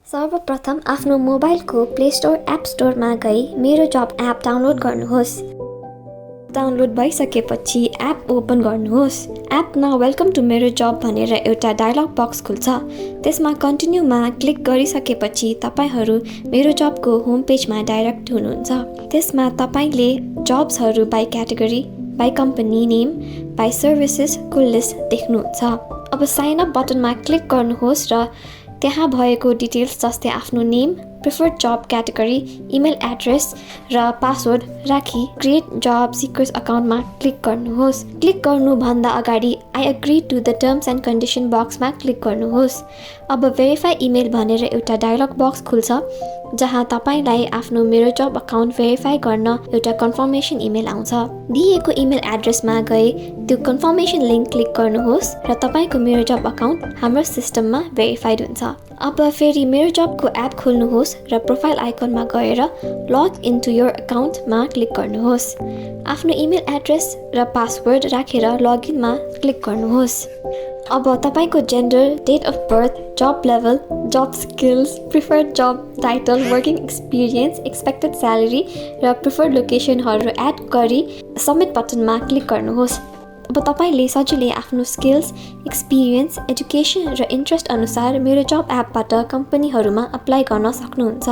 सर्वप्रथम आफ्नो मोबाइलको प्ले स्टोर एप स्टोरमा गई MeroJob एप डाउनलोड गर्नुहोस्। डाउनलोड भइसकेपछि एप ओपन गर्नुहोस्। एपमा वेलकम टु MeroJob भनेर एउटा डायलग बक्स खुल्छ। त्यसमा कन्टिन्यूमा क्लिक गरिसकेपछि तपाईहरू MeroJobको होम पेजमा डाइरेक्ट हुनुहुन्छ। त्यसमा तपाईले जब्सहरू by category, by company name, by सर्भिसेसको लिस्ट देख्नुहुन्छ। अब साइन अप बटनमा क्लिक गर्नुहोस् र त्यहाँ भएको डिटेल्स जस्तै आफ्नो name, preferred job category, email address र पासवर्ड राखी क्रिएट जब सिकर्स अकाउन्टमा क्लिक गर्नुहोस्। क्लिक गर्नुभन्दा अगाडि I agree to the terms and condition बक्समा क्लिक गर्नुहोस्। अब भेरिफाई इमेल भनेर एउटा डायलग बक्स खुल्छ जहाँ तपाईलाई आफ्नो MeroJob अकाउन्ट भेरिफाई गर्न एउटा कन्फर्मेसन इमेल आउँछ। दिएको इमेल एड्रेसमा गए त्यो कन्फर्मेसन लिङ्क क्लिक गर्नुहोस् र तपाईको MeroJob अकाउन्ट हाम्रो सिस्टममा भेरिफाइड हुन्छ। अब फेरि MeroJobको एप खोल्नुहोस् र प्रोफाइल आइकनमा गएर लग इन्टु योर अकाउन्टमा क्लिक गर्नुहोस्। आफ्नो इमेल एड्रेस र पासवर्ड राखेर लगइनमा क्लिक गर्नुहोस्। अब तपाईको gender, date of birth, job level, job skills, preferred job title, working experience, expected salary र प्रिफर्ड लोकेसनहरू एड गरी सबमिट बटनमा क्लिक गर्नुहोस्। अब तपाईले सजिलै आफ्नो स्किल्स, एक्सपिरियन्स, एजुकेसन र इन्ट्रेस्ट अनुसार MeroJob एपबाट कम्पनीहरूमा अप्लाई गर्न सक्नुहुन्छ।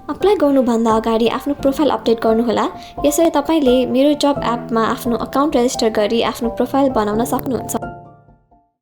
अप्लाई गर्नुभन्दा अगाडि आफ्नो प्रोफाइल अपडेट गर्नुहोला। यसरी तपाईले MeroJob एपमा आफ्नो अकाउन्ट रेजिस्टर गरी आफ्नो प्रोफाइल बनाउन सक्नुहुन्छ।